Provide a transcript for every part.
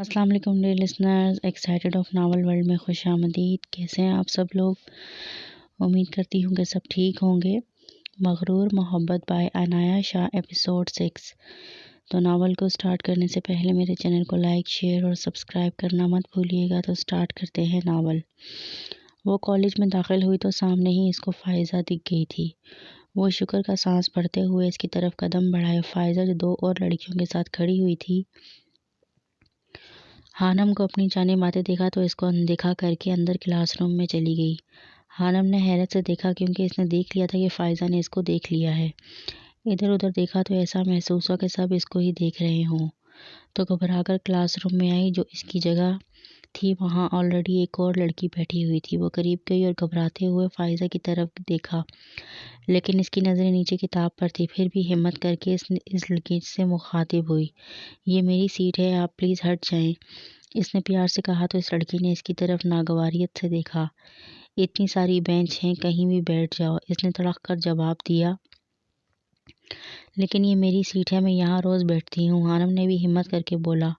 السلام علیکم dear listeners, excited of novel world میں خوش آمدید۔ کیسے ہیں آپ سب لوگ؟ امید کرتی ہوں کہ سب ٹھیک ہوں گے۔ مغرور محبت بائی عنایہ شاہ، ایپیسوڈ 6۔ تو ناول کو سٹارٹ کرنے سے پہلے میرے چینل کو لائک، شیئر اور سبسکرائب کرنا مت بھولیے گا۔ تو سٹارٹ کرتے ہیں ناول۔ وہ کالج میں داخل ہوئی تو سامنے ہی اس کو فائزہ دکھ گئی تھی۔ وہ شکر کا سانس بھرتے ہوئے اس کی طرف قدم بڑھائے۔ فائزہ جو 2 اور لڑکیوں کے ساتھ کھڑی ہوئی تھی، حانم کو اپنی جانب آتے دیکھا تو اس کو اندیکھا کر کے اندر کلاس روم میں چلی گئی۔ حانم نے حیرت سے دیکھا کیونکہ اس نے دیکھ لیا تھا کہ فائزہ نے اس کو دیکھ لیا ہے۔ ادھر ادھر دیکھا تو ایسا محسوس ہوا کہ سب اس کو ہی دیکھ رہے ہوں، تو گھبرا کر کلاس روم میں آئی۔ جو اس کی جگہ تھی وہاں آلریڈی ایک اور لڑکی بیٹھی ہوئی تھی۔ وہ قریب گئی اور گھبراتے ہوئے فائزہ کی طرف دیکھا، لیکن اس کی نظریں نیچے کتاب پر تھی۔ پھر بھی ہمت کر کے اس لڑکی سے مخاطب ہوئی۔ یہ میری سیٹ ہے، آپ پلیز ہٹ جائیں، اس نے پیار سے کہا تو اس لڑکی نے اس کی طرف ناگواریت سے دیکھا۔ اتنی ساری بینچ ہیں، کہیں بھی بیٹھ جاؤ، اس نے تڑق کر جواب دیا۔ لیکن یہ میری سیٹ ہے، میں یہاں روز بیٹھتی ہوں، حانم نے بھی ہمت کر کے بولا۔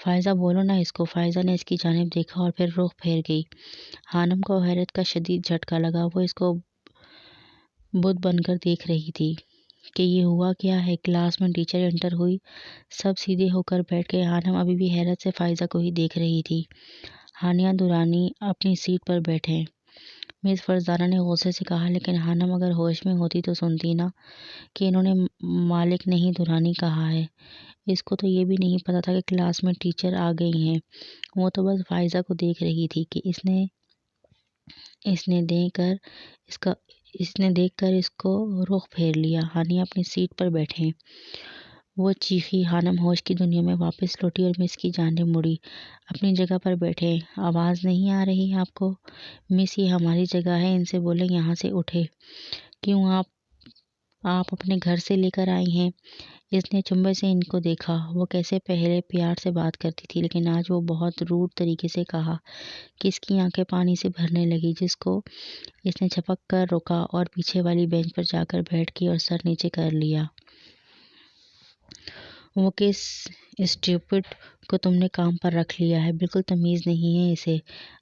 فائزہ بولو نا اس کو۔ فائزہ نے اس کی جانب دیکھا اور پھر رخ پھیر گئی۔ حانم کو حیرت کا شدید جھٹکا لگا۔ وہ اس کو بت بن کر دیکھ رہی تھی کہ یہ ہوا کیا ہے۔ کلاس میں ٹیچر انٹر ہوئی، سب سیدھے ہو کر بیٹھ گئے۔ حانم ابھی بھی حیرت سے فائزہ کو ہی دیکھ رہی تھی۔ ہانیہ درانی اپنی سیٹ پر بیٹھیں، مس فرزانہ نے غصے سے کہا۔ لیکن حانم اگر ہوش میں ہوتی تو سنتی نا کہ انہوں نے مالک نہیں درانی کہا ہے۔ اس کو تو یہ بھی نہیں پتا تھا کہ کلاس میں ٹیچر آ گئی ہیں۔ وہ تو بس فائزہ کو دیکھ رہی تھی کہ اس نے دیکھ کر اس کو رخ پھیر لیا۔ ہانیہ اپنی سیٹ پر بیٹھیں، وہ چیخی۔ حانم ہوش کی دنیا میں واپس لوٹی اور مس کی جانب مڑی۔ اپنی جگہ پر بیٹھیں، آواز نہیں آ رہی آپ کو؟ مس یہ ہماری جگہ ہے، ان سے بولیں یہاں سے اٹھے۔ کیوں آپ اپنے گھر سے لے کر آئی ہیں؟ اس نے چنبے سے ان کو دیکھا۔ وہ کیسے پہلے پیار سے بات کرتی تھی، لیکن آج وہ بہت روڈ طریقے سے کہا کہ اس کی آنکھیں پانی سے بھرنے لگی، جس کو اس نے جھپک کر روکا اور پیچھے والی بینچ پر جا کر بیٹھ گئی اور سر نیچے کر لیا۔ وہ کس اسٹوپڈ کو تم نے کام پر رکھ لیا ہے؟ بالکل تمیز نہیں ہے اسے۔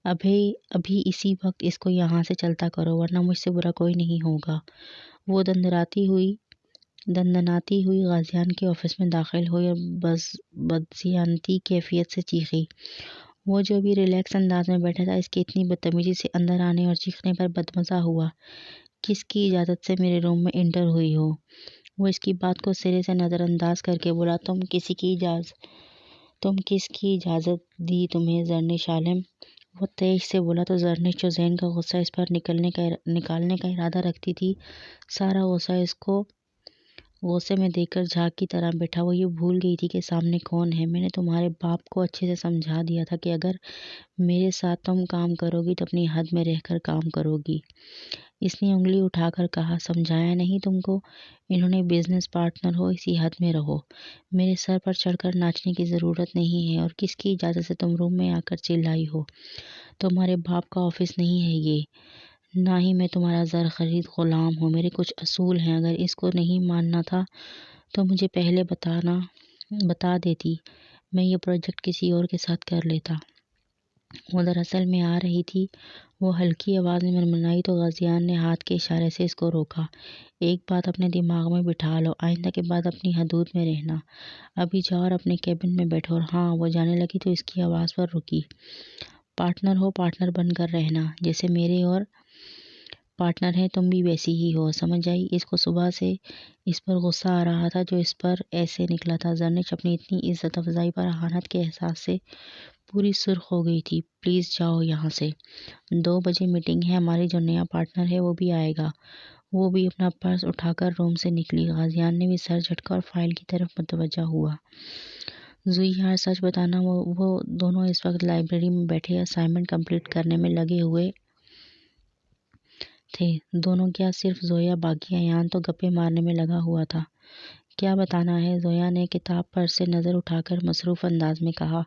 ابھی اسی وقت اس کو یہاں سے چلتا کرو، ورنہ مجھ سے برا کوئی نہیں ہوگا۔ وہ دندناتی ہوئی غازیان کے آفس میں داخل ہوئی اور بدذیانتی کیفیت سے چیخی۔ وہ جو ابھی ریلیکس انداز میں بیٹھا تھا، اس کی اتنی بدتمیزی سے اندر آنے اور چیخنے پر بدمزہ ہوا۔ کس کی اجازت سے میرے روم میں انٹر ہوئی ہو؟ وہ اس کی بات کو سرے سے نظر انداز کر کے بولا۔ تم کس کی اجازت دی تمہیں زرنش عالم؟ وہ تیش سے بولا تو زرنش جو ذہن کا غصہ اس پر نکالنے کا ارادہ رکھتی تھی، سارا غصہ اس کو غصے میں دیکھ کر جھاگ کی طرح بیٹھا۔ وہ یہ بھول گئی تھی کہ سامنے کون ہے۔ میں نے تمہارے باپ کو اچھے سے سمجھا دیا تھا کہ اگر میرے ساتھ تم کام کرو گی تو اپنی حد میں رہ کر کام کرو گی۔ اس نے انگلی اٹھا کر کہا۔ سمجھایا نہیں تم کو؟ انہوں نے بزنس پارٹنر ہو، اسی حد میں رہو۔ میرے سر پر چڑھ کر ناچنے کی ضرورت نہیں ہے۔ اور کس کی اجازت سے تم روم میں آ کر چلائی ہو؟ تمہارے باپ کا آفس نہیں ہے یہ، نہ ہی میں تمہارا زر خرید غلام ہوں۔ میرے کچھ اصول ہیں، اگر اس کو نہیں ماننا تھا تو مجھے پہلے بتا دیتی، میں یہ پروجیکٹ کسی اور کے ساتھ کر لیتا۔ وہ دراصل میں آ رہی تھی، وہ ہلکی آواز میں منمنائی تو غازیان نے ہاتھ کے اشارے سے اس کو روکا۔ ایک بات اپنے دماغ میں بٹھا لو، آئندہ کے بعد اپنی حدود میں رہنا۔ ابھی جاؤ اور اپنے کیبن میں بیٹھو۔ اور ہاں، وہ جانے لگی تو اس کی آواز پر رکی۔ پارٹنر ہو، پارٹنر بن کر رہنا، جیسے میرے اور پارٹنر ہیں تم بھی ویسی ہی ہو، سمجھ آئی؟ اس کو صبح سے اس پر غصہ آ رہا تھا جو اس پر ایسے نکلا تھا۔ زرنش اپنی اتنی عزت افزائی پر اہانت کے احساس سے پوری سرخ ہو گئی تھی۔ پلیز جاؤ یہاں سے، 2 بجے میٹنگ ہے، ہماری جو نیا پارٹنر ہے وہ بھی آئے گا۔ وہ بھی اپنا پرس اٹھا کر روم سے نکلی۔ غازیان نے بھی سر جھٹکا اور فائل کی طرف متوجہ ہوا۔ زوئی یار سچ بتانا، وہ دونوں اس وقت لائبریری میں بیٹھے اسائنمنٹ کمپلیٹ کرنے میں لگے ہوئے تھے۔ دونوں کیا، صرف زویا، باقی ایان تو گپیں مارنے میں لگا ہوا تھا۔ کیا بتانا ہے؟ زویا نے کتاب پر سے نظر اٹھا کر مصروف انداز میں کہا۔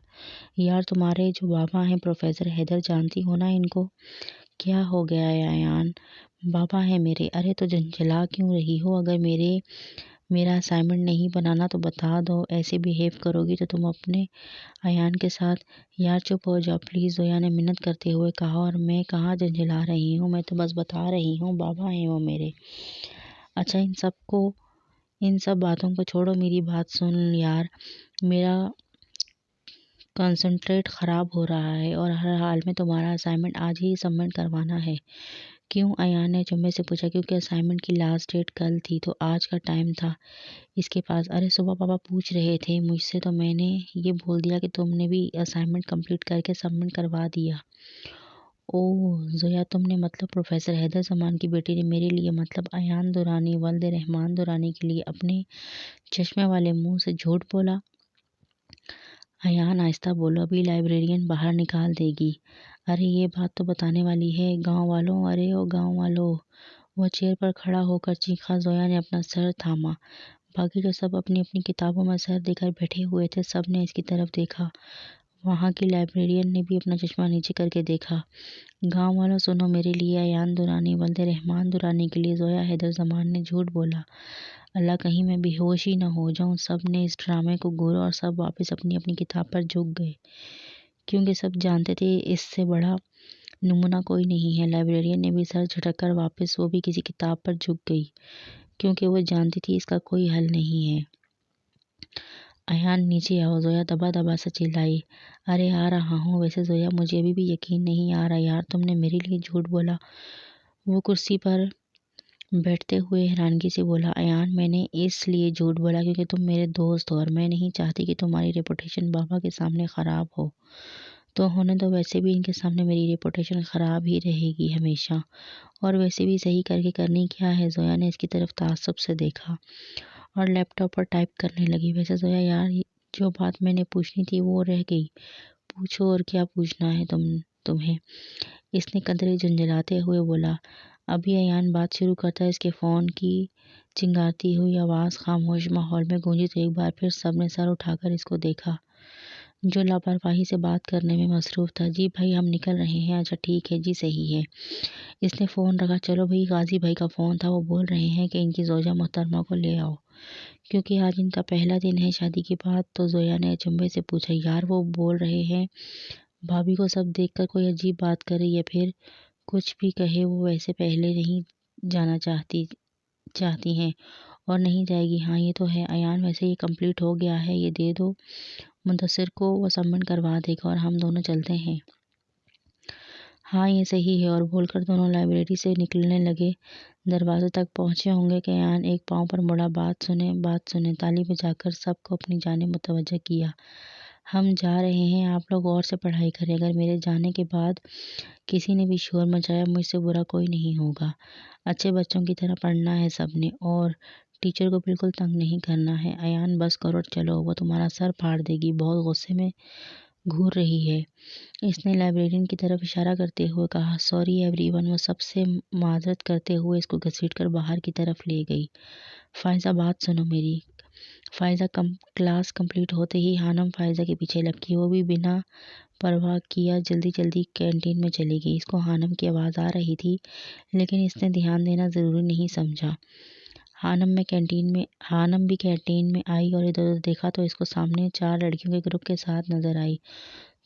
یار تمہارے جو بابا ہیں پروفیسر حیدر، جانتی ہو نا ان کو؟ کیا ہو گیا ہے ایان؟ بابا ہیں میرے۔ ارے تو جھنجھلا کیوں رہی ہو؟ اگر میرا اسائنمنٹ نہیں بنانا تو بتا دو، ایسے بیہیو کرو گی تو تم اپنے ایان کے ساتھ۔ یار چپ ہو جاؤ پلیز، زویا نے منت کرتے ہوئے کہا، اور میں کہاں جھنجھلا رہی ہوں، میں تو بس بتا رہی ہوں، بابا ہیں وہ میرے۔ اچھا ان سب باتوں کو چھوڑو، میری بات سن یار، میرا کنسنٹریٹ خراب ہو رہا ہے اور ہر حال میں تمہارا اسائنمنٹ آج ہی سبمٹ کروانا ہے۔ کیوں؟ ایان نے چمبے سے پوچھا۔ کیونکہ اسائنمنٹ کی لاسٹ ڈیٹ کل تھی تو آج کا ٹائم تھا اس کے پاس۔ ارے صبح پاپا پوچھ رہے تھے مجھ سے تو میں نے یہ بول دیا کہ تم نے بھی اسائنمنٹ کمپلیٹ کر کے سبمٹ کروا دیا۔ اوہ زویا، تم نے مطلب پروفیسر حیدر زمان کی بیٹی نے میرے لیے، مطلب ایان دورانی ولد رحمان دورانی کے لیے اپنے چشمے والے منہ سے جھوٹ بولا؟ ایان آہستہ بولو، ابھی لائبریرین باہر نکال دے گی۔ ارے یہ بات تو بتانے والی ہے گاؤں والوں، ارے او گاؤں والوں، وہ چیئر پر کھڑا ہو کر چیخا۔ زویا نے اپنا سر تھاما۔ باقی جو سب اپنی اپنی کتابوں میں سر دے کر بیٹھے ہوئے تھے سب نے اس کی طرف دیکھا۔ وہاں کی لائبریرین نے بھی اپنا چشمہ نیچے کر کے دیکھا۔ گاؤں والوں سنو، میرے لیے ایان دورانی ولد رحمان دورانی کے لیے زویا حیدر زمان نے جھوٹ بولا۔ اللہ کہیں میں بے ہوش ہی نہ ہو جاؤں۔ سب نے اس ڈرامے کو گورا اور سب واپس اپنی اپنی کتاب پر جھک گئے، کیونکہ سب جانتے تھے اس سے بڑا نمونہ کوئی نہیں ہے۔ لائبریرین نے بھی سر جھٹک کر واپس وہ بھی کسی کتاب پر جھک گئی، کیونکہ وہ جانتی تھی اس کا کوئی حل نہیں ہے۔ ایان نیچے آؤ، زویا دبا دبا سے چلائی۔ ارے آ رہا ہوں۔ ویسے زویا مجھے ابھی بھی یقین نہیں آ رہا یار، تم نے میرے لیے جھوٹ بولا۔ وہ کرسی پر بیٹھتے ہوئے حیرانگی سے بولا۔ ایان میں نے اس لیے جھوٹ بولا کیونکہ تم میرے دوست ہو اور میں نہیں چاہتی کہ تمہاری ریپوٹیشن بابا کے سامنے خراب ہو۔ تو ہونے دو، ویسے بھی ان کے سامنے میری ریپوٹیشن خراب ہی رہے گی ہمیشہ، اور ویسے بھی صحیح کر کے کرنی کیا ہے۔ زویا نے اس کی طرف تعصب سے دیکھا اور لیپ ٹاپ پر ٹائپ کرنے لگی۔ ویسے زویا یار، جو بات میں نے پوچھنی تھی وہ رہ گئی، پوچھو اور کیا پوچھنا ہے تمہیں؟ اس نے قدرے جھنجھلاتے ہوئے بولا۔ ابھی ایان بات شروع کرتا ہے اس کے فون کی چنگاتی ہوئی آواز خاموش ماحول میں گونجی تو ایک بار پھر سب نے سر اٹھا کر اس کو دیکھا، جو لاپرواہی سے بات کرنے میں مصروف تھا۔ جی بھائی ہم نکل رہے ہیں۔ اچھا ٹھیک ہے جی، صحیح ہے۔ اس نے فون رکھا۔ چلو بھائی، غازی بھائی کا فون تھا، وہ بول رہے ہیں کہ ان کی زوجہ محترمہ کو لے آؤ کیونکہ آج ان کا پہلا دن ہے شادی کے بعد۔ تو زویا نے اچنبھے سے پوچھا، یار وہ بول رہے ہیں بھابھی کو سب دیکھ کر کوئی عجیب بات کرے یا پھر کچھ بھی کہے، وہ ویسے پہلے نہیں جانا چاہتی ہیں اور نہیں جائے گی۔ ہاں یہ تو ہے ایان، ویسے یہ کمپلیٹ ہو گیا ہے، یہ دے دو مدثر کو، وہ سبمٹ کروا دے گا اور ہم دونوں چلتے ہیں۔ ہاں یہ صحیح ہے، اور بول کر دونوں لائبریری سے نکلنے لگے۔ دروازے تک پہنچے ہوں گے کہ ایان ایک پاؤں پر مڑا، بات سنیں، تالی بجا کر سب کو اپنی جانب متوجہ کیا۔ ہم جا رہے ہیں، آپ لوگ غور سے پڑھائی کریں، اگر میرے جانے کے بعد کسی نے بھی شور مچایا مجھ سے برا کوئی نہیں ہوگا۔ اچھے بچوں کی طرح پڑھنا ہے سب نے، اور ٹیچر کو بالکل تنگ نہیں کرنا ہے۔ ایان بس کرو چلو، وہ تمہارا سر پھاڑ دے گی، بہت غصے میں گھور رہی ہے۔ اس نے لائبریرین کی طرف اشارہ کرتے ہوئے کہا۔ سوری ایوری ون، وہ سب سے معذرت کرتے ہوئے اس کو گھسیٹ کر باہر کی طرف لے گئی۔ فائزہ بات سنو میری۔ فائزہ کلاس کمپلیٹ ہوتے ہی ہانم فائزہ کے پیچھے لپکی، وہ بھی بنا پرواہ کیا جلدی جلدی کینٹین میں چلی گئی۔ اس کو ہانم کی آواز آ رہی تھی لیکن اس نے دھیان دینا ضروری نہیں سمجھا۔ ہانم بھی کینٹین میں آئی اور ادھر ادھر دیکھا تو اس کو سامنے 4 لڑکیوں کے گروپ کے ساتھ نظر آئی،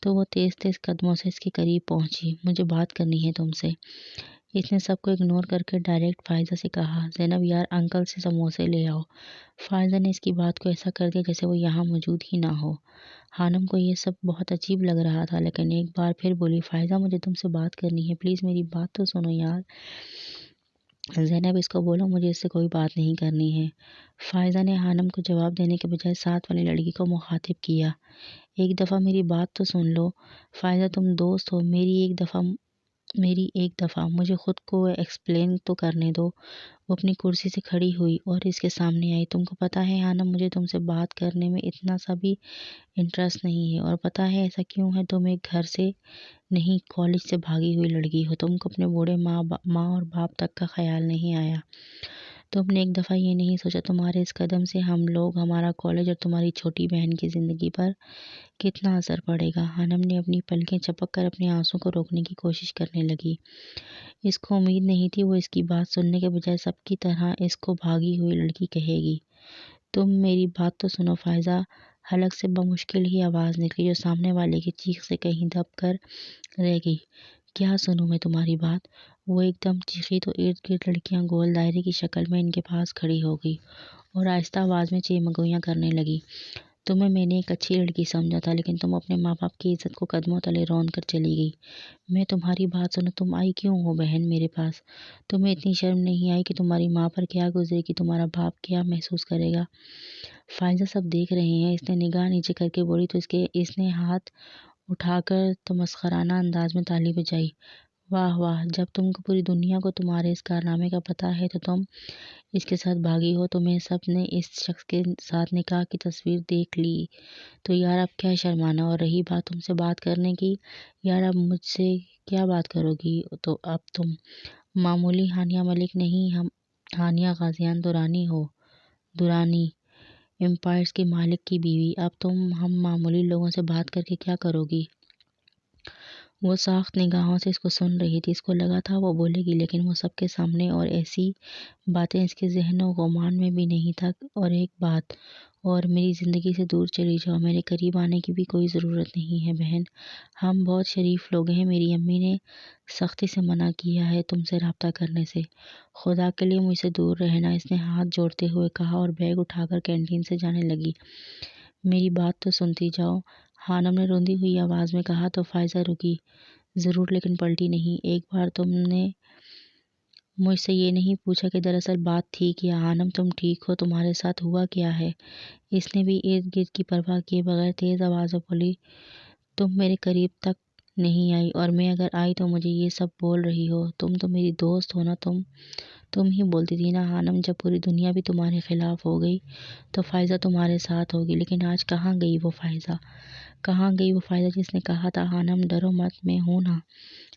تو وہ تیز تیز قدموں سے اس کے قریب پہنچی۔ مجھے بات کرنی ہے تم سے۔ اس نے سب کو اگنور کر کے ڈائریکٹ فائزہ سے کہا، زینب یار انکل سے سموسے لے آؤ۔ فائزہ نے اس کی بات کو ایسا کر دیا جیسے وہ یہاں موجود ہی نہ ہو۔ ہانم کو یہ سب بہت عجیب لگ رہا تھا لیکن ایک بار پھر بولی، فائزہ مجھے تم سے بات کرنی ہے، پلیز میری بات تو سنو یار۔ زینب اس کو بولو مجھے اس سے کوئی بات نہیں کرنی ہے۔ فائزہ نے ہانم کو جواب دینے کے بجائے ساتھ والی لڑکی کو مخاطب کیا، ایک دفعہ میری بات تو سن لو۔ فائزہ تم دوست ہو، میری ایک دفعہ مجھے خود کو ایکسپلین تو کرنے دو۔ وہ اپنی کرسی سے کھڑی ہوئی اور اس کے سامنے آئی۔ تم کو پتہ ہے ہانم، مجھے تم سے بات کرنے میں اتنا سا بھی انٹرسٹ نہیں ہے، اور پتہ ہے ایسا کیوں ہے؟ تم ایک گھر سے نہیں کالج سے بھاگی ہوئی لڑکی ہو، تم کو اپنے بوڑھے ماں اور باپ تک کا خیال نہیں آیا، تم نے ایک دفعہ یہ نہیں سوچا تمہارے اس قدم سے ہم لوگ، ہمارا کالج اور تمہاری چھوٹی بہن کی زندگی پر کتنا اثر پڑے گا؟ ہانم نے اپنی پلکیں چپک کر اپنے آنسوں کو روکنے کی کوشش کرنے لگی۔ اس کو امید نہیں تھی وہ اس کی بات سننے کے بجائے سب کی طرح اس کو بھاگی ہوئی لڑکی کہے گی۔ تم میری بات تو سنو فائزہ۔ حلق سے بمشکل ہی آواز نکلی جو سامنے والے کی چیخ سے کہیں دب کر رہ گئی۔ کیا سنوں میں تمہاری بات؟ وہ ایک دم چیخی تو ارد گرد لڑکیاں گول دائرے کی شکل میں ان کے پاس کھڑی ہو گئی اور آہستہ آواز میں چیمگوئیاں کرنے لگی۔ تمہیں میں نے ایک اچھی لڑکی سمجھا تھا، لیکن تم اپنے ماں باپ کی عزت کو قدموں تلے رون کر چلی گئی۔ میں تمہاری بات سنوں، تم آئی کیوں ہو بہن میرے پاس؟ تمہیں اتنی شرم نہیں آئی کہ تمہاری ماں پر کیا گزرے گی، تمہارا باپ کیا محسوس کرے گا؟ فائزہ سب دیکھ رہے ہیں۔ اس نے نگاہ نیچے کر کے بولی تو اس نے ہاتھ اٹھا کر تمسخرانہ انداز میں تالی بجائی۔ واہ واہ، جب تم کو پوری دنیا کو تمہارے اس کارنامے کا پتہ ہے تو تم اس کے ساتھ بھاگی ہو۔ تمہیں سب نے اس شخص کے ساتھ نکاح کی تصویر دیکھ لی تو یار اب کیا شرمانا؟ اور رہی بات تم سے بات کرنے کی، یار اب مجھ سے کیا بات کرو گی؟ تو اب تم معمولی ہانیہ ملک نہیں، ہم ہانیہ غازیان درانی ہو، درانی امپائرز کے مالک کی بیوی۔ اب تم ہم معمولی لوگوں سے بات کر کے کیا کرو گی؟ وہ ساخت نگاہوں سے اس کو سن رہی تھی۔ اس کو لگا تھا وہ بولے گی، لیکن وہ سب کے سامنے اور ایسی باتیں اس کے ذہن و گمان میں بھی نہیں تھا۔ اور ایک بات اور، میری زندگی سے دور چلی جاؤ، میرے قریب آنے کی بھی کوئی ضرورت نہیں ہے بہن۔ ہم بہت شریف لوگ ہیں، میری امی نے سختی سے منع کیا ہے تم سے رابطہ کرنے سے۔ خدا کے لیے مجھ سے دور رہنا، اس نے ہاتھ جوڑتے ہوئے کہا اور بیگ اٹھا کر کینٹین سے جانے لگی۔ میری بات تو سنتی جاؤ، خانم نے روندی ہوئی آواز میں کہا تو فائزہ رکی ضرور لیکن پلٹی نہیں۔ ایک بار تم نے مجھ سے یہ نہیں پوچھا کہ دراصل بات تھی کیا؟ خانم تم ٹھیک ہو؟ تمہارے ساتھ ہوا کیا ہے؟ اس نے بھی ارد گرد کی پرواہ کیے بغیر تیز آواز میں بولی۔ تم میرے قریب تک نہیں آئی، اور میں اگر آئی تو مجھے یہ سب بول رہی ہو۔ تم تو میری دوست ہو نا، تم ہی بولتی تھی نا خانم، جب پوری دنیا بھی تمہارے خلاف ہو گئی تو فائزہ تمہارے ساتھ ہوگی۔ لیکن آج کہاں گئی وہ فائزہ؟ کہاں گئی وہ فائزہ جس نے کہا تھا خانم ڈرو مت، میں ہوں نا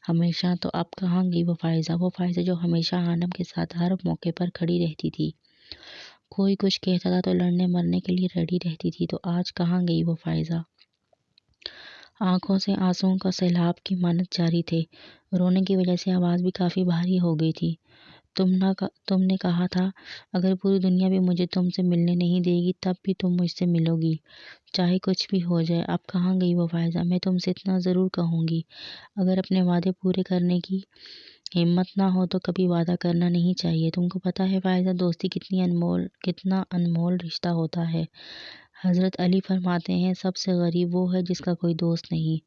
ہمیشہ؟ تو اب کہاں گئی وہ فائزہ جو ہمیشہ خانم کے ساتھ ہر موقع پر کھڑی رہتی تھی؟ کوئی کچھ کہتا تھا تو لڑنے مرنے کے لیے ریڈی رہتی تھی۔ تو آج کہاں گئی وہ فائزہ؟ آنکھوں سے آنسوؤں کا سیلاب کی مانند جاری تھے۔ رونے کی وجہ سے آواز بھی کافی بھاری ہو گئی تھی۔ تم نے کہا تھا اگر پوری دنیا بھی مجھے تم سے ملنے نہیں دے گی تب بھی تم مجھ سے ملو گی، چاہے کچھ بھی ہو جائے۔ اب کہاں گئی وہ فائزہ؟ میں تم سے اتنا ضرور کہوں گی، اگر اپنے وعدے پورے کرنے کی ہمت نہ ہو تو کبھی وعدہ کرنا نہیں چاہیے۔ تم کو پتہ ہے فائزہ، دوستی کتنا انمول رشتہ ہوتا ہے۔ حضرت علی فرماتے ہیں سب سے غریب وہ ہے جس کا کوئی دوست نہیں۔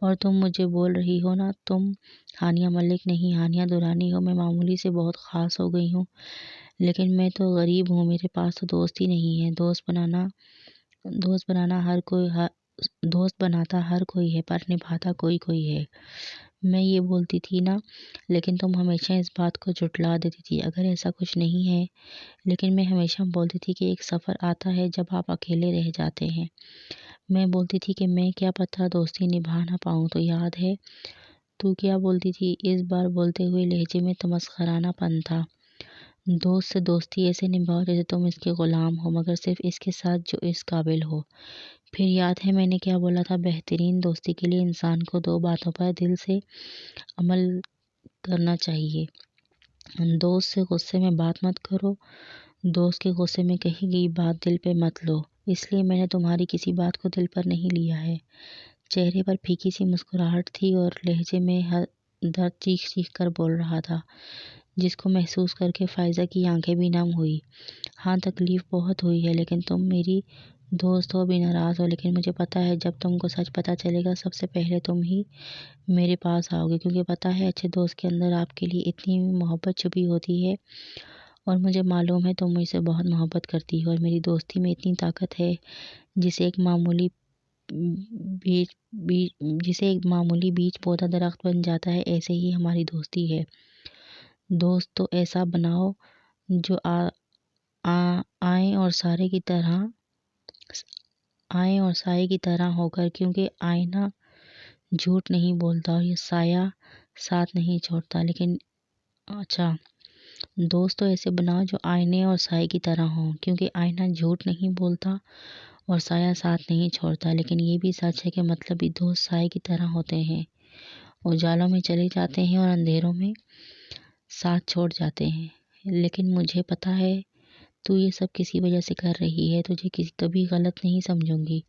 اور تم مجھے بول رہی ہو نا تم ہانیہ ملک نہیں ہانیہ درانی ہو، میں معمولی سے بہت خاص ہو گئی ہوں، لیکن میں تو غریب ہوں، میرے پاس تو دوست ہی نہیں ہے۔ دوست بناتا ہر کوئی ہے پر نبھاتا کوئی ہے۔ میں یہ بولتی تھی نا، لیکن تم ہمیشہ اس بات کو جھٹلا دیتی تھی اگر ایسا کچھ نہیں ہے۔ لیکن میں ہمیشہ بولتی تھی کہ ایک سفر آتا ہے جب آپ اکیلے رہ جاتے ہیں۔ میں بولتی تھی کہ میں کیا پتہ دوستی نبھا نہ پاؤں، تو یاد ہے تو کیا بولتی تھی؟ اس بار بولتے ہوئے لہجے میں تمسخرانہ پن تھا۔ دوست سے دوستی ایسے نبھاؤ جیسے تم اس کے غلام ہو، مگر صرف اس کے ساتھ جو اس قابل ہو۔ پھر یاد ہے میں نے کیا بولا تھا؟ بہترین دوستی کے لیے انسان کو 2 باتوں پر دل سے عمل کرنا چاہیے۔ دوست سے غصے میں بات مت کرو، دوست کے غصے میں کہی گئی بات دل پہ مت لو۔ اس لیے میں نے تمہاری کسی بات کو دل پر نہیں لیا ہے۔ چہرے پر پھیکی سی مسکراہٹ تھی اور لہجے میں درد چیخ چیخ کر بول رہا تھا، جس کو محسوس کر کے فائزہ کی آنکھیں بھی نم ہوئی۔ ہاں تکلیف بہت ہوئی ہے، لیکن تم میری دوست ہو بھی ناراض ہو، لیکن مجھے پتہ ہے جب تم کو سچ پتہ چلے گا سب سے پہلے تم ہی میرے پاس آؤ گے، کیونکہ پتہ ہے اچھے دوست کے اندر آپ کے لیے اتنی محبت چھپی ہوتی ہے، اور مجھے معلوم ہے تم مجھ سے بہت محبت کرتی ہو، اور میری دوستی میں اتنی طاقت ہے جسے ایک معمولی بیج پودا درخت بن جاتا ہے، ایسے ہی ہماری دوستی ہے۔ دوست تو ایسا بناؤ جو آئیں اور سائے کی طرح ہو کر، کیونکہ آئینہ جھوٹ نہیں بولتا اور یہ سایہ ساتھ نہیں چھوڑتا۔ لیکن دوست تو ایسے بناؤ جو آئینے اور سائے کی طرح ہوں، کیونکہ آئینہ جھوٹ نہیں بولتا اور سایہ ساتھ نہیں چھوڑتا۔ لیکن یہ بھی سچ ہے کہ مطلبی دوست سائے کی طرح ہوتے ہیں، اجالوں میں چلے جاتے ہیں اور اندھیروں میں ساتھ چھوڑ جاتے ہیں۔ لیکن مجھے پتہ ہے تو یہ سب کسی وجہ سے کر رہی ہے، تجھے کبھی غلط نہیں سمجھوں گی۔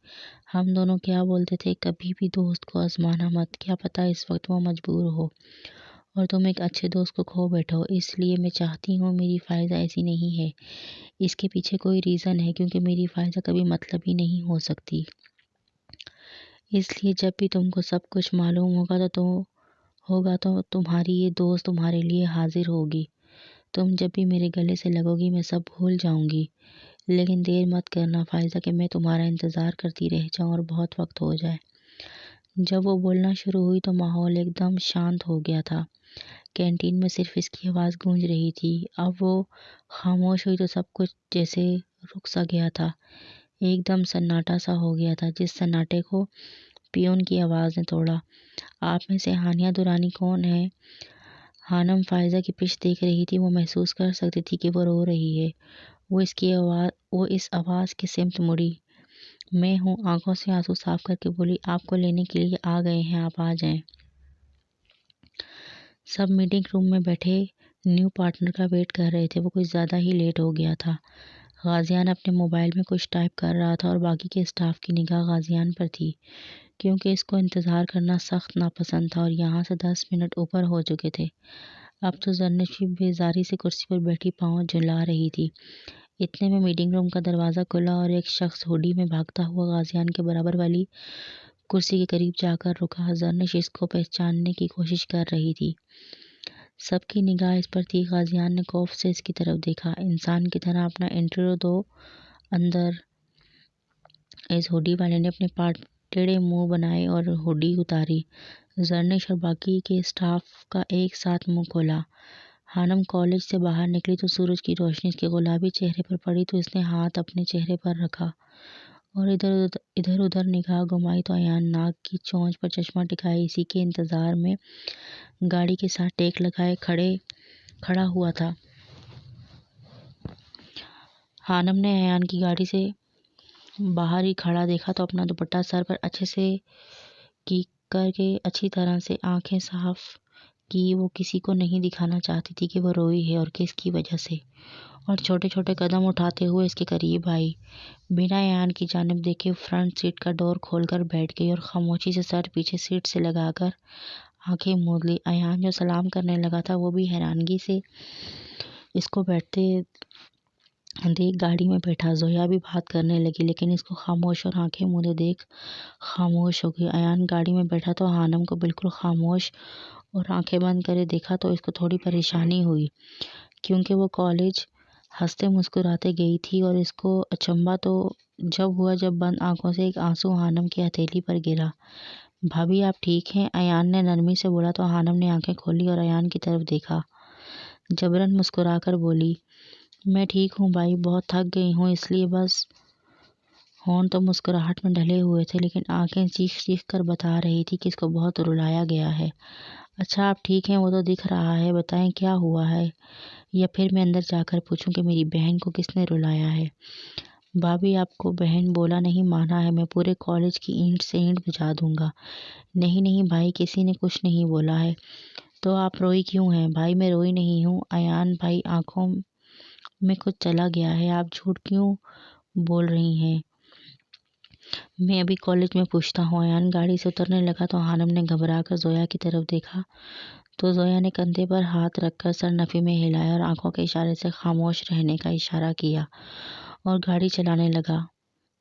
ہم دونوں کیا بولتے تھے، کبھی بھی دوست کو آزمانا مت، کیا پتہ اس وقت وہ مجبور ہو اور تم ایک اچھے دوست کو کھو بیٹھو۔ اس لیے میں چاہتی ہوں، میری فائزہ ایسی نہیں ہے، اس کے پیچھے کوئی ریزن ہے، کیونکہ میری فائزہ کبھی مطلبی نہیں ہو سکتی۔ اس لیے جب بھی تم کو سب کچھ معلوم ہوگا تو تمہاری یہ دوست تمہارے لیے حاضر ہوگی۔ تم جب بھی میرے گلے سے لگو گی میں سب بھول جاؤں گی، لیکن دیر مت کرنا فائزہ کہ میں تمہارا انتظار کرتی رہ جاؤں اور بہت وقت ہو جائے۔ جب وہ بولنا شروع ہوئی تو ماحول ایک دم شانت ہو گیا تھا۔ کینٹین میں صرف اس کی آواز گونج رہی تھی۔ اب وہ خاموش ہوئی تو سب کچھ جیسے رک سا گیا تھا، ایک دم سناٹا سا ہو گیا تھا، جس سناٹے کو پیون کی آواز نے توڑا۔ آپ میں سے ہانیہ دورانی کون ہے؟ خانم فائزہ کی پشت دیکھ رہی تھی، وہ محسوس کر سکتی تھی کہ وہ رو رہی ہے۔ وہ اس آواز کی سمت مڑی۔ میں ہوں، آنکھوں سے آنسو صاف کر کے بولی، آپ کو لینے کے لیے آ گئے ہیں، آپ آ جائیں۔ سب میٹنگ روم میں بیٹھے نیو پارٹنر کا ویٹ کر رہے تھے، وہ کچھ زیادہ ہی لیٹ ہو گیا تھا۔ غازیان اپنے موبائل میں کچھ ٹائپ کر رہا تھا اور باقی کے اسٹاف کی نگاہ غازیان پر تھی، کیونکہ اس کو انتظار کرنا سخت ناپسند تھا اور یہاں سے 10 منٹ اوپر ہو چکے تھے۔ اب تو زرنشی بیزاری سے کرسی پر بیٹھی پاؤں جھلا رہی تھی۔ اتنے میں میٹنگ روم کا دروازہ کھلا اور ایک شخص ہوڈی میں بھاگتا ہوا غازیان کے برابر والی کرسی کے قریب جا کر رکا۔ زرنش اس کو پہچاننے کی کوشش کر رہی تھی۔ سب کی نگاہ اس پر تھی۔ غازیان نے خوف سے اس کی طرف دیکھا۔ انسان کی طرح اپنا انٹرویو دو اندر۔ اس ہوڈی والے نے اپنے ٹیڑھے منہ بنائے اور ہوڈی اتاری۔ زرنش اور باقی کے اسٹاف کا ایک ساتھ منہ کھولا۔ خانم کالج سے باہر نکلی تو سورج کی روشنی اس کے گلابی چہرے پر پڑی تو اس نے ہاتھ اپنے چہرے پر رکھا اور ادھر ادھر نگاہ گھمائی تو ایان ناک کی چونچ پر چشمہ ٹکائے اسی کے انتظار میں گاڑی کے ساتھ ٹیک لگائے کھڑا ہوا تھا۔ خانم نے ایان کی گاڑی سے باہر ہی کھڑا دیکھا تو اپنا دوپٹہ سر پر اچھے سے کی کر کے اچھی طرح سے آنکھیں صاف کی۔ وہ کسی کو نہیں دکھانا چاہتی تھی کہ وہ روئی ہے اور کس کی وجہ سے، اور چھوٹے چھوٹے قدم اٹھاتے ہوئے اس کے قریب آئی۔ بنا ایان کی جانب دیکھے فرنٹ سیٹ کا ڈور کھول کر بیٹھ گئی اور خاموشی سے سر پیچھے سیٹ سے لگا کر آنکھیں موند لی۔ ایان جو سلام کرنے لگا تھا وہ بھی حیرانگی سے اس کو بیٹھتے دیکھ گاڑی میں بیٹھا۔ زویا بھی بات کرنے لگی لیکن اس کو خاموش اور آنکھیں موندے دیکھ خاموش ہو گئی۔ ایان گاڑی میں بیٹھا تو خانم کو بالکل خاموش اور آنکھیں بند کرے دیکھا تو اس کو تھوڑی پریشانی ہوئی، کیونکہ وہ کالج ہنستے مسکراتے گئی تھی اور اس کو اچنبھا تو جب ہوا جب بند آنکھوں سے ایک آنسو خانم کی ہتھیلی پر گرا۔ بھابھی آپ ٹھیک ہیں؟ ایان نے نرمی سے بولا تو خانم نے آنکھیں کھولی اور ایان کی طرف دیکھا۔ جبراً مسکرا کر بولی، میں ٹھیک ہوں بھائی، بہت تھک گئی ہوں اس لیے بس۔ ہونٹ تو مسکراہٹ میں ڈھلے ہوئے تھے لیکن آنکھیں چیخ چیخ کر بتا رہی تھی کہ اس کو بہت رلایا گیا ہے۔ اچھا آپ ٹھیک ہیں، وہ تو دکھ رہا ہے، بتائیں کیا ہوا ہے، یا پھر میں اندر جا کر پوچھوں کہ میری بہن کو کس نے رلایا ہے؟ بھابھی آپ کو بہن بولا نہیں مانا ہے، میں پورے کالج کی اینٹ سے اینٹ بجا دوں گا۔ نہیں بھائی، کسی نے کچھ نہیں بولا ہے، تو آپ روئی کیوں ہیں؟ بھائی میں روئی نہیں ہوں ایان بھائی، آنکھوں میں کچھ چلا گیا ہے، آپ جھوٹ کیوں بول رہی ہیں؟ میں ابھی کالج میں پوچھتا ہوں۔ ایان گاڑی سے اترنے لگا تو خانم نے گھبرا کر زویا کی طرف دیکھا تو زویا نے کندھے پر ہاتھ رکھ کر سر نفی میں ہلایا اور آنکھوں کے اشارے سے خاموش رہنے کا اشارہ کیا اور گاڑی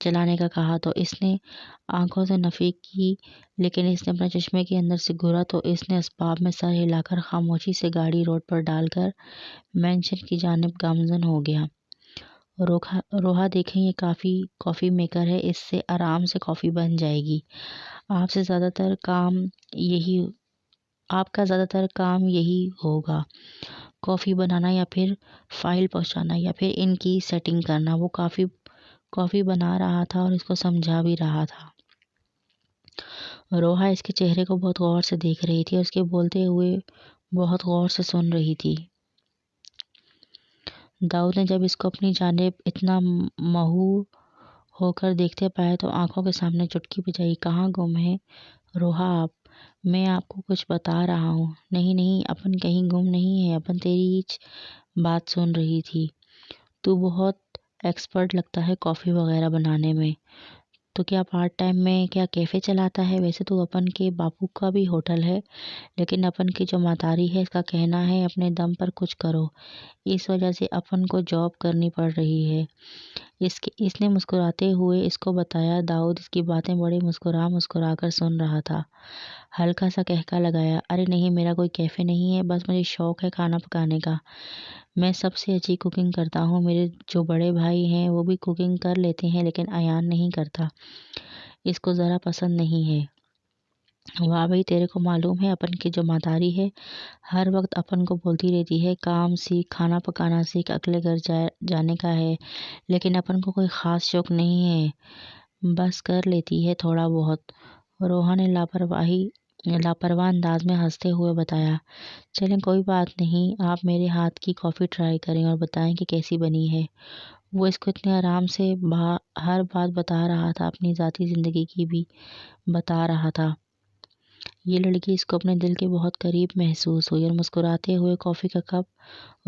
چلانے کا کہا تو اس نے آنکھوں سے نفی کی، لیکن اس نے اپنا چشمے کے اندر سے گھورا تو اس نے اسباب میں سر ہلا کر خاموشی سے گاڑی روڈ پر ڈال کر مینشن کی جانب گامزن ہو گیا۔ روحا دیکھیں یہ کافی میکر ہے، اس سے آرام سے کافی بن جائے گی۔ آپ کا زیادہ تر کام یہی ہوگا، کافی بنانا یا پھر فائل پہنچانا یا پھر ان کی سیٹنگ کرنا۔ وہ کافی بنا رہا تھا اور اس کو سمجھا بھی رہا تھا۔ روحا اس کے چہرے کو بہت غور سے دیکھ رہی تھی اور اس کے بولتے ہوئے بہت غور سے سن رہی تھی۔ داؤد نے جب اس کو اپنی جانب اتنا محو ہو کر دیکھتے پایا تو آنکھوں کے سامنے چٹکی بجائی، کہاں گم ہے روحا آپ؟ میں آپ کو کچھ بتا رہا ہوں۔ نہیں اپن کہیں گم نہیں ہے، اپن تیری ہی بات سن رہی تھی۔ تو بہت ایکسپرٹ لگتا ہے کافی وغیرہ بنانے میں، تو کیا پارٹ ٹائم میں کیا کیفے چلاتا ہے؟ ویسے تو اپن کے باپو کا بھی ہوٹل ہے، لیکن اپن کی جو ماتاری ہے اس کا کہنا ہے اپنے دم پر کچھ کرو، اس وجہ سے اپن کو جاب کرنی پڑ رہی ہے۔ اس نے مسکراتے ہوئے اس کو بتایا۔ داؤد اس کی باتیں بڑے مسکرا کر سن رہا تھا۔ ہلکا سا کہکا لگایا، ارے نہیں، میرا کوئی کیفے نہیں ہے، بس مجھے شوق ہے کھانا پکانے کا۔ میں سب سے اچھی کوکنگ کرتا ہوں۔ میرے جو بڑے بھائی ہیں وہ بھی کوکنگ کر لیتے ہیں، لیکن ایان نہیں کرتا، اس کو ذرا پسند نہیں ہے۔ واہ بھئی، تیرے کو معلوم ہے اپن کی جو ماتاری ہے ہر وقت اپن کو بولتی رہتی ہے کام سیکھ، کھانا پکانا سیکھ، اگلے گھر جانے کا ہے، لیکن اپن کو کوئی خاص شوق نہیں ہے، بس کر لیتی ہے تھوڑا بہت۔ روحا نے لاپرواہ انداز میں ہنستے ہوئے بتایا، چلیں کوئی بات نہیں، آپ میرے ہاتھ کی کافی ٹرائی کریں اور بتائیں کہ کیسی بنی ہے۔ وہ اس کو اتنے آرام سے ہر بات بتا رہا تھا، اپنی ذاتی زندگی کی بھی بتا رہا تھا۔ یہ لڑکی اس کو اپنے دل کے بہت قریب محسوس ہوئی اور مسکراتے ہوئے کافی کا کپ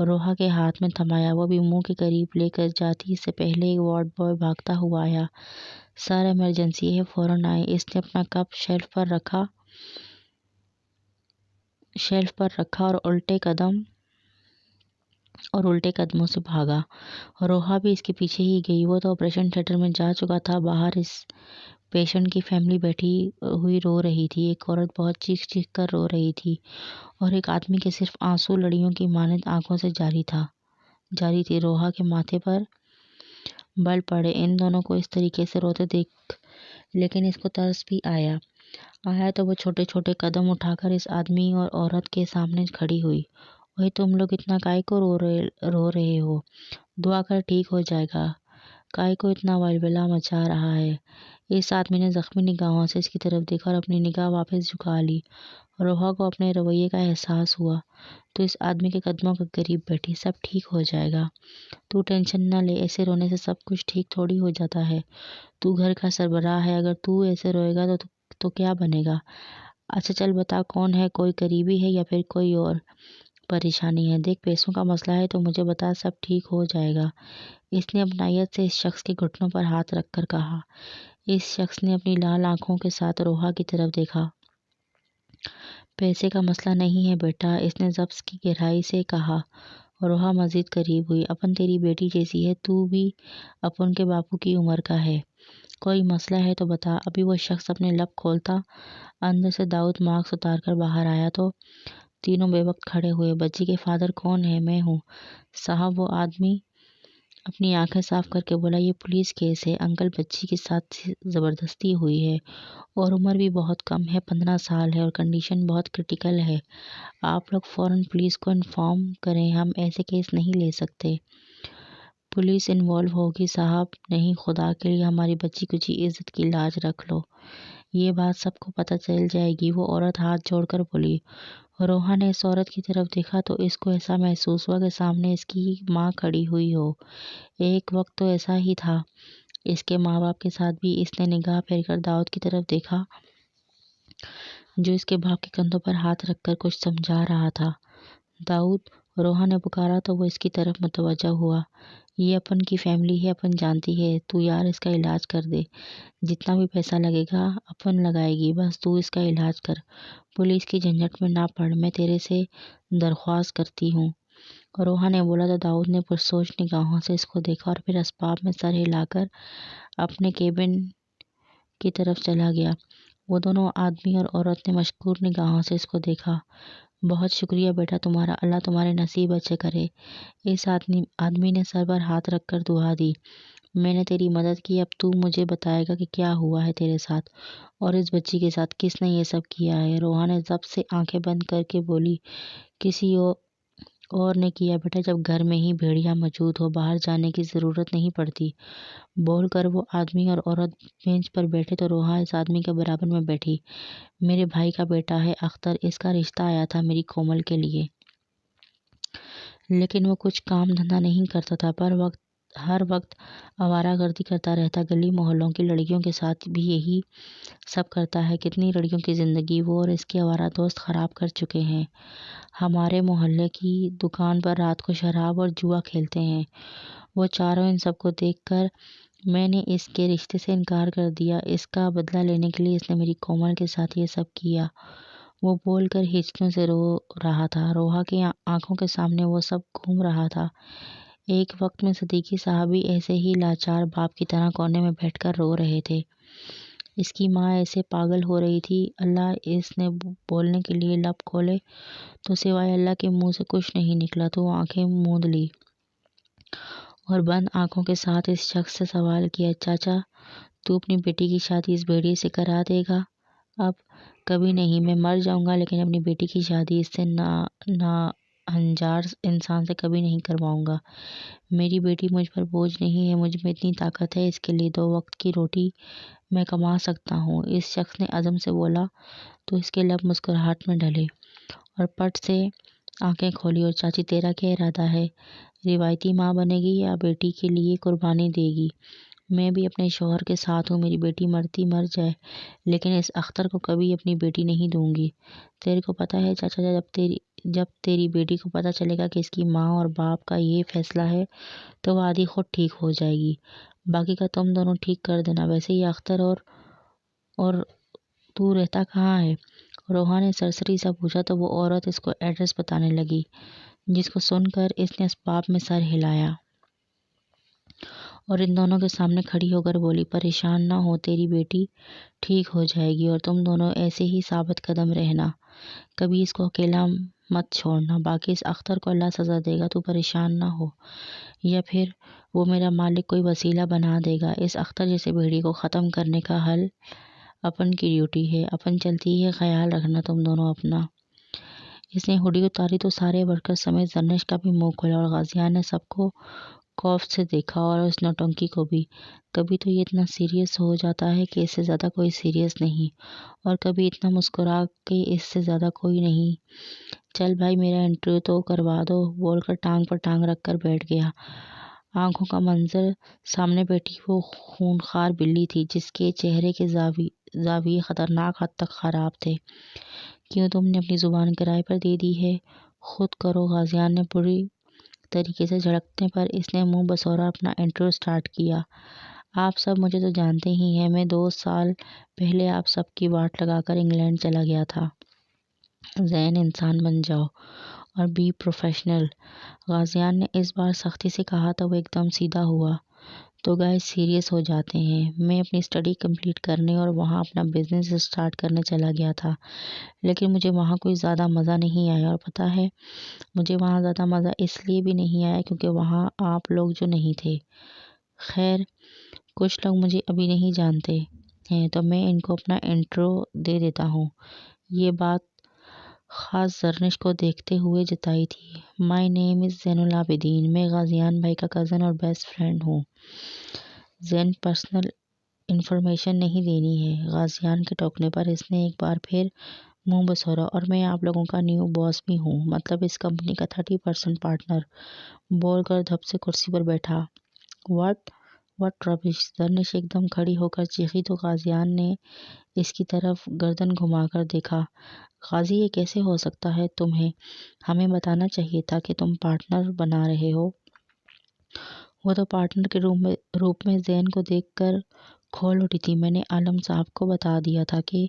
روحا کے ہاتھ میں تھمایا۔ وہ بھی منہ کے قریب لے کر جاتی اس سے پہلے ایک وارڈ بوائے بھاگتا ہوا آیا۔ سر ایمرجنسی ہے، فوراً آئیں۔ اس نے اپنا کپ شیلف پر رکھا اور الٹے قدموں سے بھاگا۔ روحا بھی اس کے پیچھے ہی گئی۔ وہ تو آپریشن تھیٹر میں جا چکا تھا۔ باہر اس پیشنٹ کی فیملی بیٹھی ہوئی رو رہی تھی۔ ایک عورت بہت چیخ چیخ کر رو رہی تھی اور ایک آدمی کے صرف آنسو لڑیوں کی مانند آنکھوں سے جاری تھی۔ روحا کے ماتھے پر بل پڑے ان دونوں کو اس طریقے سے روتے دیکھ، لیکن اس کو ترس بھی آیا تو وہ چھوٹے چھوٹے قدم اٹھا کر اس آدمی اور عورت کے سامنے کھڑی ہوئی۔ وہی تم لوگ اتنا کاہے کو رو رہے ہو؟ دعا کر ٹھیک ہو جائے گا، کاہے کو اتنا ولولہ مچا رہا ہے؟ اس آدمی نے زخمی نگاہوں سے اس کی طرف دیکھا اور اپنی نگاہ واپس جھکا لی۔ روحا کو اپنے رویے کا احساس ہوا تو اس آدمی کے قدموں کے قریب بیٹھی۔ سب ٹھیک ہو جائے گا، تو ٹینشن نہ لے، ایسے رونے سے سب کچھ ٹھیک تھوڑی ہو جاتا ہے۔ تو گھر کا سربراہ ہے، اگر تو ایسے روئے گا تو کیا بنے گا؟ اچھا چل بتا، کون ہے؟ کوئی قریبی ہے یا پھر کوئی اور پریشانی ہے؟ دیکھ پیسوں کا مسئلہ ہے تو مجھے بتا، سب ٹھیک ہو جائے گا۔ اس نے اپنائیت سے اس شخص کے گھٹنوں پر ہاتھ رکھ کر کہا۔ اس شخص نے اپنی لال آنکھوں کے ساتھ روحا کی طرف دیکھا۔ پیسے کا مسئلہ نہیں ہے بیٹا، اس نے ضبط کی گہرائی سے کہا۔ روحا مزید قریب ہوئی۔ اپن تیری بیٹی جیسی ہے، تو بھی اپن کے باپو کی عمر کا ہے، کوئی مسئلہ ہے تو بتا۔ ابھی وہ شخص اپنے لب کھولتا اندر سے داؤد ماسک اتار کر باہر آیا تو تینوں بے وقت کھڑے ہوئے۔ بچی کے فادر کون ہے؟ میں ہوں صاحب، وہ آدمی اپنی آنکھیں صاف کر کے بولا۔ یہ پولیس کیس ہے انکل، بچی کے ساتھ زبردستی ہوئی ہے اور عمر بھی بہت کم ہے، 15 سال ہے اور کنڈیشن بہت کرٹیکل ہے۔ آپ لوگ فوراً پولیس کو انفارم کریں، ہم ایسے کیس نہیں لے سکتے۔ پولیس انوالو ہوگی صاحب؟ نہیں، خدا کے لیے ہماری بچی کچھ عزت کی لاج رکھ لو، یہ بات سب کو پتہ چل جائے گی۔ وہ عورت ہاتھ جوڑ کر بولی۔ روحا نے اس عورت کی طرف دیکھا تو اس کو ایسا محسوس ہوا کہ سامنے اس کی ماں کھڑی ہوئی ہو۔ ایک وقت تو ایسا ہی تھا اس کے ماں باپ کے ساتھ بھی۔ اس نے نگاہ پھیر کر داؤد کی طرف دیکھا جو اس کے باپ کے کندھوں پر ہاتھ رکھ کر کچھ سمجھا رہا تھا۔ داؤد، روحا نے پکارا تو وہ اس کی طرف متوجہ ہوا۔ یہ اپن کی فیملی ہے، اپن جانتی ہے، تو یار اس کا علاج کر دے، جتنا بھی پیسہ لگے گا اپن لگائے گی، بس تو اس کا علاج کر، پولیس کی جھنجٹ میں نہ پڑ، میں تیرے سے درخواست کرتی ہوں۔ روحا نے بولا تو داؤد نے پرسوچ نگاہوں سے اس کو دیکھا اور پھر اسباب میں سر ہلا کر اپنے کیبن کی طرف چلا گیا۔ وہ دونوں آدمی اور عورت نے مشکور نگاہوں سے اس کو دیکھا۔ بہت شکریہ بیٹا تمہارا، اللہ تمہارے نصیب اچھے کرے۔ اس آدمی نے سر پر ہاتھ رکھ کر دعا دی۔ میں نے تیری مدد کی، اب تو مجھے بتائے گا کہ کیا ہوا ہے تیرے ساتھ اور اس بچی کے ساتھ، کس نے یہ سب کیا ہے؟ روحا نے ضبط سے آنکھیں بند کر کے بولی، کسی اور نے کیا بیٹا، جب گھر میں ہی بھیڑیا موجود ہو باہر جانے کی ضرورت نہیں پڑتی۔ بول کر وہ آدمی اور عورت بینچ پر بیٹھے تو روحا اس آدمی کے برابر میں بیٹھی۔ میرے بھائی کا بیٹا ہے اختر، اس کا رشتہ آیا تھا میری کومل کے لیے، لیکن وہ کچھ کام دھندا نہیں کرتا تھا، پر وقت ہر وقت آوارہ گردی کرتا رہتا، گلی محلوں کی لڑکیوں کے ساتھ بھی یہی سب کرتا ہے۔ کتنی لڑکیوں کی زندگی وہ اور اس کے آوارہ دوست خراب کر چکے ہیں۔ ہمارے محلے کی دکان پر رات کو شراب اور جوا کھیلتے ہیں۔ وہ چاروں ان سب کو دیکھ کر میں نے اس کے رشتے سے انکار کر دیا۔ اس کا بدلہ لینے کے لیے اس نے میری کومل کے ساتھ یہ سب کیا۔ وہ بول کر ہچکیوں سے رو رہا تھا۔ روحا کی آنکھوں کے سامنے وہ سب گھوم رہا تھا۔ ایک وقت میں صدیقی صاحب بھی ایسے ہی لاچار باپ کی طرح کونے میں بیٹھ کر رو رہے تھے۔ اس کی ماں ایسے پاگل ہو رہی تھی۔ اللہ اس نے بولنے کے لیے لب کھولے تو سوائے اللہ کے منہ سے کچھ نہیں نکلا۔ تو آنکھیں موند لی اور بند آنکھوں کے ساتھ اس شخص سے سوال کیا، چاچا تو اپنی بیٹی کی شادی اس بھیڑیے سے کرا دے گا؟ اب کبھی نہیں، میں مر جاؤں گا لیکن اپنی بیٹی کی شادی اس سے ناہنجار انسان سے کبھی نہیں کرواؤں گا۔ میری بیٹی مجھ پر بوجھ نہیں ہے، مجھ میں اتنی طاقت ہے، اس کے لیے 2 وقت کی روٹی میں کما سکتا ہوں۔ اس شخص نے عزم سے بولا تو اس کے لب مسکراہٹ میں ڈھلے اور پٹ سے آنکھیں کھولی۔ اور چاچی تیرا کیا ارادہ ہے؟ روایتی ماں بنے گی یا بیٹی کے لیے قربانی دے گی؟ میں بھی اپنے شوہر کے ساتھ ہوں، میری بیٹی مرتی مر جائے لیکن اس اختر کو کبھی اپنی بیٹی نہیں دوں گی۔ تیرے کو پتہ ہے چاچا، جب تیری بیٹی کو پتہ چلے گا کہ اس کی ماں اور باپ کا یہ فیصلہ ہے تو وہ آدھی خود ٹھیک ہو جائے گی، باقی کا تم دونوں ٹھیک کر دینا۔ ویسے یہ اختر اور تو رہتا کہاں ہے؟ روحا نے سرسری سا پوچھا تو وہ عورت اس کو ایڈریس بتانے لگی، جس کو سن کر اس نے اسباب میں سر ہلایا اور ان دونوں کے سامنے کھڑی ہو کر بولی، پریشان نہ ہو، تیری بیٹی ٹھیک ہو جائے گی اور تم دونوں ایسے ہی ثابت قدم رہنا، کبھی اس کو اکیلا مت چھوڑنا، باقی اس اختر کو اللہ سزا دے گا، تو پریشان نہ ہو، یا پھر وہ میرا مالک کوئی وسیلہ بنا دے گا۔ اس اختر جیسے بھیڑیے کو ختم کرنے کا حل اپن کی ڈیوٹی ہے، اپن چلتی ہے، خیال رکھنا تم دونوں اپنا۔ اس نے ہوڈی اتاری تو سارے ورکر سمیت زرنش کا بھی منہ کھلا اور غازیان نے سب کو خوف سے دیکھا اور اس نوٹنکی کو بھی۔ کبھی تو یہ اتنا سیریس ہو جاتا ہے کہ اس سے زیادہ کوئی سیریس نہیں، اور کبھی اتنا مسکرا کہ اس سے زیادہ کوئی نہیں۔ چل بھائی میرا انٹرویو تو کروا دو، بول کر ٹانگ پر ٹانگ رکھ کر بیٹھ گیا۔ آنکھوں کا منظر، سامنے بیٹھی وہ خونخوار بلی تھی جس کے چہرے کے زاویے خطرناک حد تک خراب تھے۔ کیوں تم نے اپنی زبان کرائے پر دے دی ہے؟ خود کرو۔ غازیان نے بری طریقے سے جھڑکنے پر اس نے منہ بسورا اپنا انٹرویو سٹارٹ کیا۔ آپ سب مجھے تو جانتے ہی ہیں، میں 2 سال پہلے آپ سب کی واٹ لگا کر انگلینڈ چلا گیا تھا۔ ذہین انسان بن جاؤ اور بی پروفیشنل۔ غازیان نے اس بار سختی سے کہا تو وہ ایک دم سیدھا ہوا۔ تو گائز سیریس ہو جاتے ہیں۔ میں اپنی اسٹڈی کمپلیٹ کرنے اور وہاں اپنا بزنس اسٹارٹ کرنے چلا گیا تھا، لیکن مجھے وہاں کوئی زیادہ مزہ نہیں آیا، اور پتہ ہے مجھے وہاں زیادہ مزہ اس لیے بھی نہیں آیا کیونکہ وہاں آپ لوگ جو نہیں تھے۔ خیر کچھ لوگ مجھے ابھی نہیں جانتے ہیں تو میں ان کو اپنا انٹرو دے دیتا ہوں۔ یہ بات خاص زرنش کو دیکھتے ہوئے جتائی تھی۔ مائی نیم از زین العابدین، میں غازیان بھائی کا کزن اور بیسٹ فرینڈ ہوں۔ زین پرسنل انفارمیشن نہیں دینی ہے۔ غازیان کے ٹوکنے پر اس نے ایک بار پھر منہ بسورا، اور میں آپ لوگوں کا نیو باس بھی ہوں، مطلب اس کمپنی کا 30% پارٹنر، بول کر دھپ سے کرسی پر بیٹھا۔ وٹ ربش! زرنش ایک دم کھڑی ہو کر چیخی تو غازیان نے اس کی طرف گردن گھما کر دیکھا۔ غازی یہ کیسے ہو سکتا ہے؟ تمہیں ہمیں بتانا چاہیے تھا کہ تم پارٹنر بنا رہے ہو۔ وہ تو پارٹنر کے روپ میں زین کو دیکھ کر کھول اٹھی تھی۔ میں نے عالم صاحب کو بتا دیا تھا کہ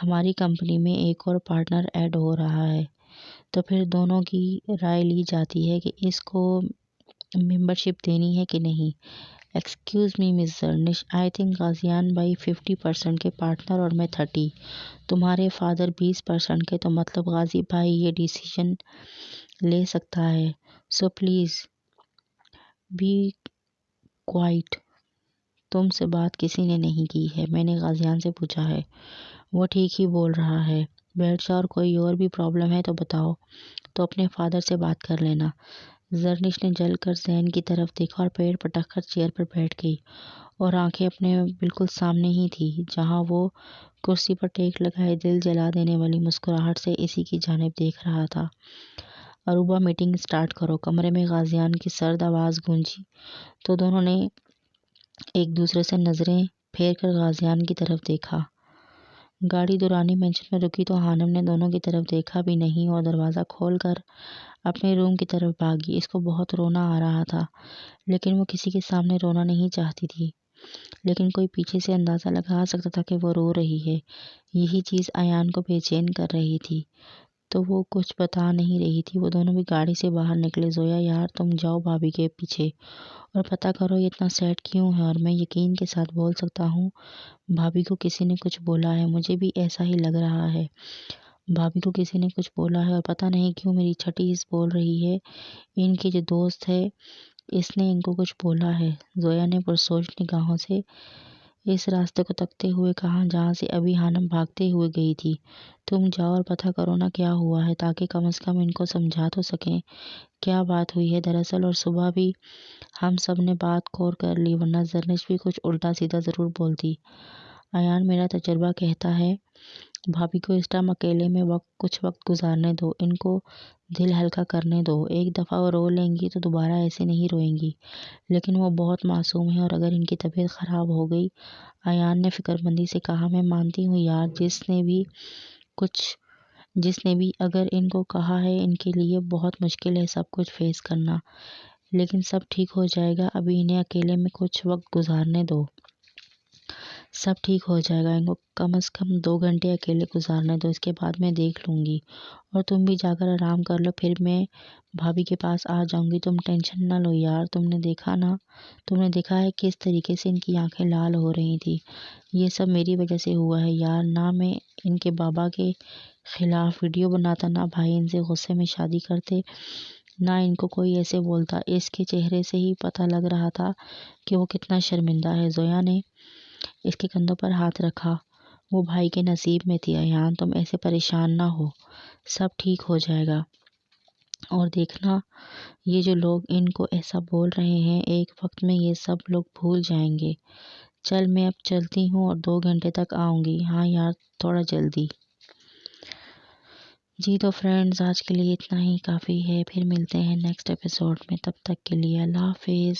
ہماری کمپنی میں ایک اور پارٹنر ایڈ ہو رہا ہے، تو پھر دونوں کی رائے لی جاتی ہے کہ اس کو ممبرشپ دینی ہے کہ نہیں۔ Excuse me miss زرنش، I think غازیان بھائی 50% کے پارٹنر اور میں 30، تمہارے فادر 20% کے، تو مطلب غازی بھائی یہ ڈیسیژن لے سکتا ہے، سو پلیز بی کوائٹ۔ تم سے بات کسی نے نہیں کی ہے؟ میں نے غازیان سے پوچھا ہے۔ وہ ٹھیک ہی بول رہا ہے، بیٹھ جاؤ، اور کوئی اور بھی پرابلم ہے تو بتاؤ، تو اپنے فادر سے بات کر لینا۔ زرنش نے جل کر زین کی طرف دیکھا اور پیر پٹک کر چیئر پر بیٹھ گئی، اور آنکھیں اپنے بالکل سامنے ہی تھی جہاں وہ کرسی پر ٹیک لگائے دل جلا دینے والی مسکراہٹ سے اسی کی جانب دیکھ رہا تھا۔ عروبہ میٹنگ سٹارٹ کرو۔ کمرے میں غازیان کی سرد آواز گونجی تو دونوں نے ایک دوسرے سے نظریں پھیر کر غازیان کی طرف دیکھا۔ گاڑی دورانی مینشن میں رکی تو خانم نے دونوں کی طرف دیکھا بھی نہیں اور دروازہ کھول کر اپنے روم کی طرف بھاگی۔ اس کو بہت رونا آ رہا تھا لیکن وہ کسی کے سامنے رونا نہیں چاہتی تھی، لیکن کوئی پیچھے سے اندازہ لگا سکتا تھا کہ وہ رو رہی ہے۔ یہی چیز ایان کو بے چین کر رہی تھی تو وہ کچھ بتا نہیں رہی تھی۔ وہ دونوں بھی گاڑی سے باہر نکلے۔ زویا یار تم جاؤ بھابھی کے پیچھے اور پتہ کرو یہ اتنا سیڈ کیوں ہے، اور میں یقین کے ساتھ بول سکتا ہوں بھابھی کو کسی نے کچھ بولا ہے، مجھے بھی ایسا ہی لگ رہا ہے۔ بھابھی کو کسی نے کچھ بولا ہے اور پتہ نہیں کیوں میری چھٹی حس بول رہی ہے ان کی جو دوست ہے اس نے ان کو کچھ بولا ہے۔ زویا نے پرسوچ نگاہوں سے اس راستے کو تکتے ہوئے کہا جہاں سے ابھی خانم بھاگتے ہوئے گئی تھی۔ تم جاؤ اور پتہ کرو نا کیا ہوا ہے تاکہ کم از کم ان کو سمجھا تو سکیں کیا بات ہوئی ہے۔ دراصل اور صبح بھی ہم سب نے بات کھول کر لی ورنہ زرنش بھی کچھ الٹا سیدھا ضرور بولتی۔ ایان میرا تجربہ کہتا ہے بھابھی کو اس ٹائم اکیلے میں کچھ وقت گزارنے دو، ان کو دل ہلکا کرنے دو۔ ایک دفعہ وہ رو لیں گی تو دوبارہ ایسے نہیں روئیں گی، لیکن وہ بہت معصوم ہے اور اگر ان کی طبیعت خراب ہو گئی۔ ایان نے فکر مندی سے کہا میں مانتی ہوں یار، جس نے بھی اگر ان کو کہا ہے ان کے لیے بہت مشکل ہے سب کچھ فیس کرنا، لیکن سب ٹھیک ہو جائے گا، ابھی انہیں اکیلے میں کچھ وقت گزارنے دو۔ سب ٹھیک ہو جائے گا، ان کو کم از کم 2 گھنٹے اکیلے گزارنے دو، اس کے بعد میں دیکھ لوں گی، اور تم بھی جا کر آرام کر لو، پھر میں بھابھی کے پاس آ جاؤں گی۔ تم ٹینشن نہ لو یار، تم نے دیکھا ہے کس طریقے سے ان کی آنکھیں لال ہو رہی تھی، یہ سب میری وجہ سے ہوا ہے یار، نہ میں ان کے بابا کے خلاف ویڈیو بناتا، نہ بھائی ان سے غصے میں شادی کرتے، نہ ان کو کوئی ایسے بولتا۔ اس کے چہرے سے ہی پتہ لگ رہا تھا کہ وہ کتنا شرمندہ ہے۔ زویا نے اس کے کندھوں پر ہاتھ رکھا، وہ بھائی کے نصیب میں تھی۔ ایان تم ایسے پریشان نہ ہو، سب ٹھیک ہو جائے گا، اور دیکھنا یہ جو لوگ ان کو ایسا بول رہے ہیں ایک وقت میں یہ سب لوگ بھول جائیں گے۔ چل میں اب چلتی ہوں اور 2 گھنٹے تک آؤں گی۔ ہاں یار تھوڑا جلدی۔ جی تو فرینڈز آج کے لیے اتنا ہی کافی ہے، پھر ملتے ہیں نیکسٹ ایپیسوڈ میں، تب تک کے لیے اللہ حافظ۔